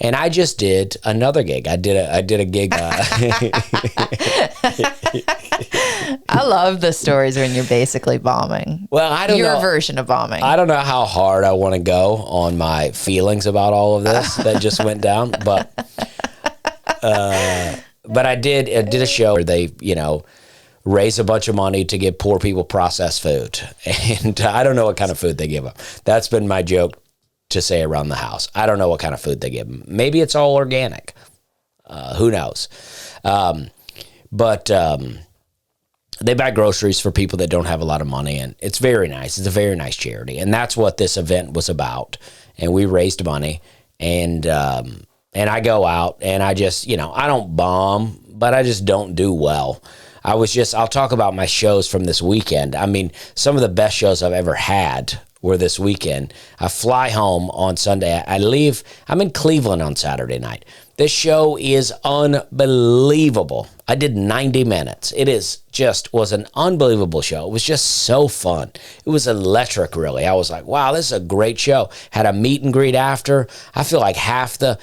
And I just did another gig. I did a gig. I love the stories when you're basically bombing. Well, I don't know. Your version of bombing. I don't know how hard I want to go on my feelings about all of this that just went down, but I did a show where they, raise a bunch of money to give poor people processed food. And I don't know what kind of food they give them. That's been my joke to say around the house. I don't know what kind of food they give them. Maybe it's all organic. Who knows? But they buy groceries for people that don't have a lot of money, and it's very nice. It's a very nice charity, and that's what this event was about. And we raised money, and I go out, and I just, I don't bomb, but I just don't do well. I'll talk about my shows from this weekend. I mean, some of the best shows I've ever had were this weekend. I fly home on Sunday. I'm in Cleveland on Saturday night. This show is unbelievable. I did 90 minutes. Was an unbelievable show. It was just so fun. It was electric, really. I was like, wow, this is a great show. Had a meet and greet after. I feel like half the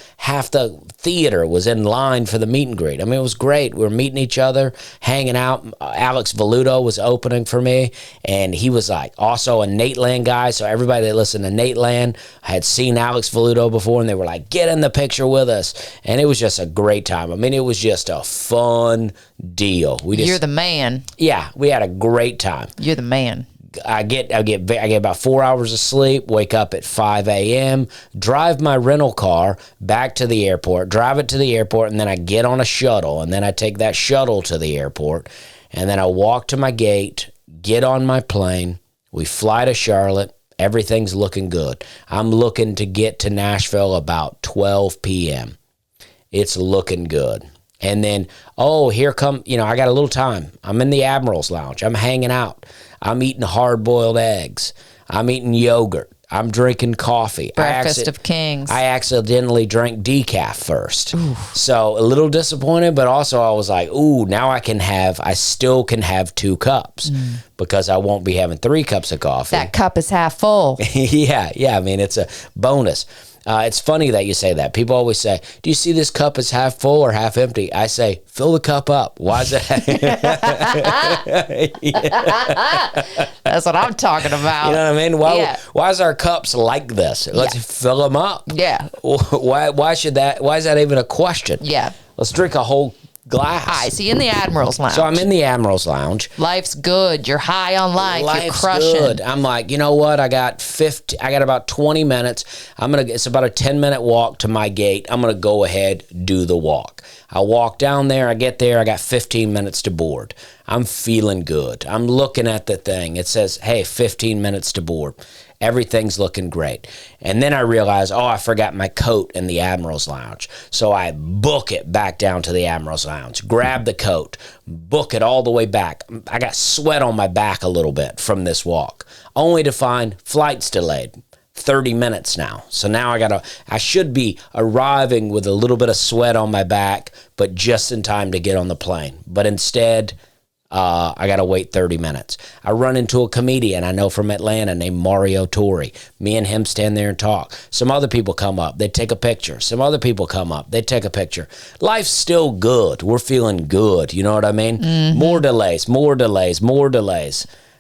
theater was in line for the meet and greet. I mean, it was great. We were meeting each other, hanging out. Alex Voluto was opening for me, and he was like also a Nate Land guy. So everybody that listened to Nate Land had seen Alex Voluto before, and they were like, get in the picture with us. And it was just a great time. I mean, it was just a fun deal. You're the man. Yeah, we had a great time. You're the man. I get about 4 hours of sleep, wake up at 5 a.m., drive my rental car back to the airport, drive it to the airport, and then I get on a shuttle, and then I take that shuttle to the airport, and then I walk to my gate, get on my plane, we fly to Charlotte, everything's looking good. I'm looking to get to Nashville about 12 p.m. It's looking good. And then, here come, I got a little time. I'm in the Admiral's Lounge. I'm hanging out. I'm eating hard-boiled eggs. I'm eating yogurt. I'm drinking coffee. Breakfast of Kings. I accidentally drank decaf first. Ooh. So a little disappointed, but also I was like, now I still can have 2 cups because I won't be having 3 cups of coffee. That cup is half full. Yeah. I mean, it's a bonus. It's funny that you say that. People always say, do you see this cup as half full or half empty? I say, fill the cup up. Why is that? That's what I'm talking about. You know what I mean? Why is our cups like this? Let's fill them up. Yeah. Why is that even a question? Yeah. Let's drink a whole glass. All right, so you're in the Admiral's Lounge. So I'm in the Admiral's Lounge. Life's good. You're high on life. Life's you're crushing. Good. I'm like, you know what? I got about 20 minutes. It's about a 10-minute walk to my gate. I'm going to go ahead, do the walk. I walk down there. I get there. I got 15 minutes to board. I'm feeling good. I'm looking at the thing. It says, hey, 15 minutes to board. Everything's looking great. And then I realize, I forgot my coat in the Admiral's Lounge. So I book it back down to the Admiral's Lounge, grab the coat, book it all the way back. I got sweat on my back a little bit from this walk, only to find flight's delayed. 30 minutes now. So now I should be arriving with a little bit of sweat on my back, but just in time to get on the plane. But instead, I got to wait 30 minutes. I run into a comedian I know from Atlanta named Mario Torre. Me and him stand there and talk. Some other people come up. They take a picture. Some other people come up. They take a picture. Life's still good. We're feeling good. You know what I mean? Mm-hmm. More delays.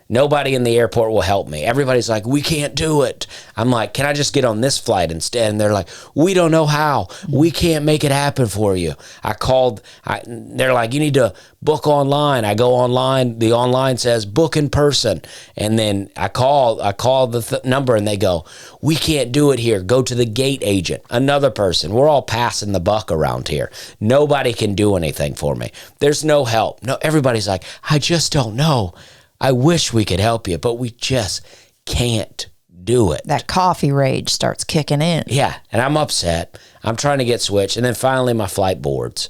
Nobody in the airport will help me. Everybody's like, we can't do it. I'm like, can I just get on this flight instead? And they're like, we don't know how. We can't make it happen for you. They're like, you need to book online. I go online. The online says book in person. And then I call the number and they go, we can't do it here. Go to the gate agent. Another person. We're all passing the buck around here. Nobody can do anything for me. There's no help. No, everybody's like, I just don't know. I wish we could help you, but we just can't do it. That coffee rage starts kicking in. Yeah, and I'm upset. I'm trying to get switched, and then finally my flight boards.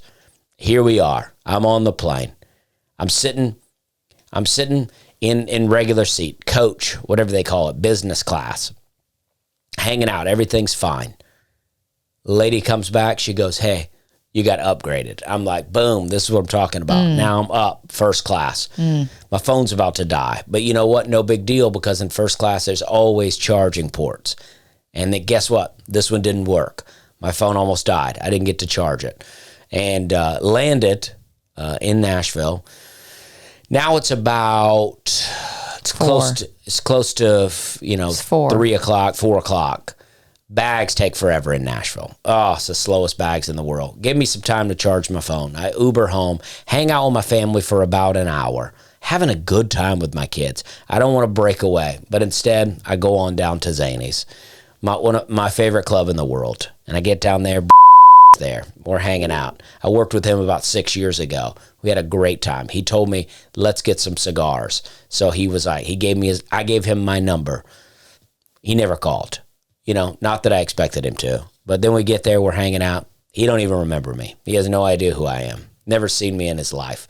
Here we are. I'm on the plane. I'm sitting in regular seat, coach, whatever they call it, business class, hanging out. Everything's fine. Lady comes back. She goes, hey, you got upgraded. I'm like, boom, this is what I'm talking about. Now I'm up, first class. My phone's about to die. But you know what? No big deal, because in first class, there's always charging ports. And then guess what? This one didn't work. My phone almost died. I didn't get to charge it. And landed in Nashville. Now it's about, it's close to 3 o'clock, 4 o'clock. Bags take forever in Nashville. Oh, it's the slowest bags in the world. Give me some time to charge my phone. I Uber home, hang out with my family for about an hour, having a good time with my kids. I don't want to break away, but instead I go on down to Zany's, my favorite club in the world. And I get down there, there. We're hanging out. I worked with him about 6 years ago. We had a great time. He told me, let's get some cigars. So he was like, I gave him my number. He never called. Not that I expected him to. But then we get there, we're hanging out. He don't even remember me. He has no idea who I am. Never seen me in his life.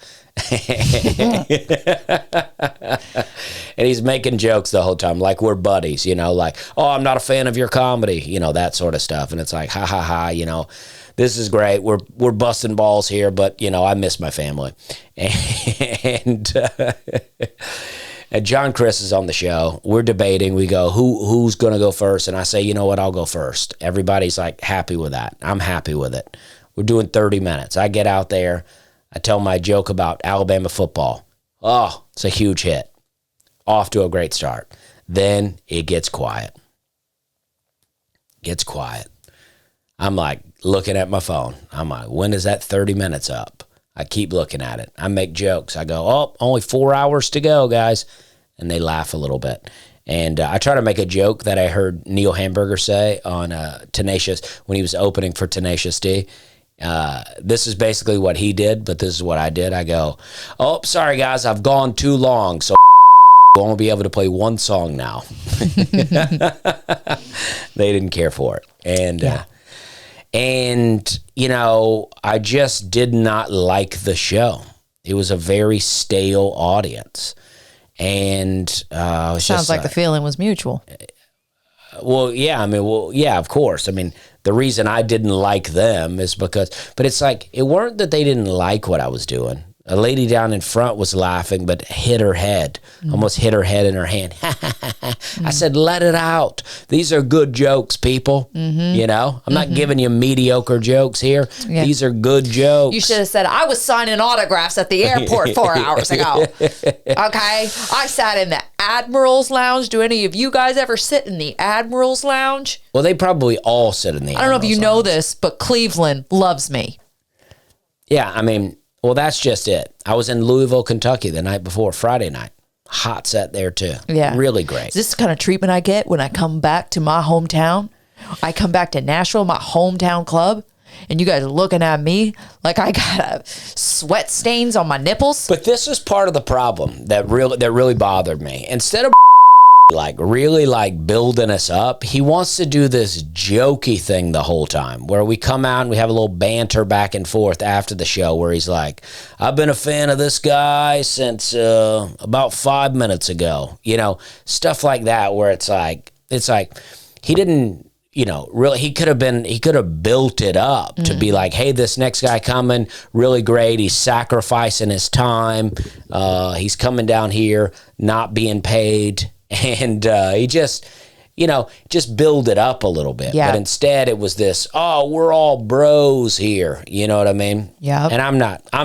And he's making jokes the whole time, like we're buddies, like, oh, I'm not a fan of your comedy, that sort of stuff. And it's like, ha, ha, ha, this is great. We're busting balls here, but, I miss my family. And John Chris is on the show. We're debating. We go, who's going to go first? And I say, you know what? I'll go first. Everybody's like happy with that. I'm happy with it. We're doing 30 minutes. I get out there. I tell my joke about Alabama football. Oh, it's a huge hit. Off to a great start. Then it gets quiet. I'm like looking at my phone. I'm like, when is that 30 minutes up? I keep looking at it. I make jokes. I go, oh, only 4 hours to go, guys. And they laugh a little bit. And I try to make a joke that I heard Neil Hamburger say on Tenacious, when he was opening for Tenacious D. This is basically what he did, but this is what I did. I go, oh, sorry, guys, I've gone too long, so I won't be able to play one song now. They didn't care for it. And I just did not like the show. It was a very stale audience. And sounds like the feeling was mutual. Well, yeah, of course. The reason I didn't like them is because, but it's like, it weren't that they didn't like what I was doing. A lady down in front was laughing, but hit her head, almost hit her head in her hand. I said, let it out. These are good jokes, people. I'm not giving you mediocre jokes here. Yeah. These are good jokes. You should have said, I was signing autographs at the airport 4 hours ago. Okay. I sat in the Admiral's Lounge. Do any of you guys ever sit in the Admiral's Lounge? Well, they probably all sit in the I don't know if you know this, but Cleveland loves me. Yeah, well, that's just it. I was in Louisville, Kentucky the night before, Friday night. Hot set there, too. Yeah. Really great. Is this the kind of treatment I get when I come back to my hometown? I come back to Nashville, my hometown club, and you guys are looking at me like I got sweat stains on my nipples. But this is part of the problem that really bothered me. Instead of really building us up, he wants to do this jokey thing the whole time where we come out and we have a little banter back and forth after the show where he's like, I've been a fan of this guy since about 5 minutes ago, stuff like that, where it's like he didn't, really, he could have built it up to be like, hey, this next guy coming, really great. He's sacrificing his time. He's coming down here, not being paid. And he just build it up a little bit. Yeah. But instead it was this, oh, we're all bros here. You know what I mean? Yeah. And I'm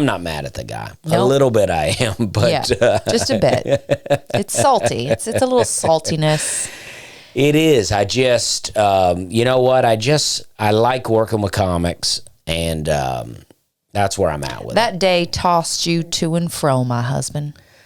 not mad at the guy. Nope. A little bit I am, but just a bit. It's salty. It's a little saltiness. It is. I just, you know what? I like working with comics, and that's where I'm at with it. That day tossed you to and fro, my husband.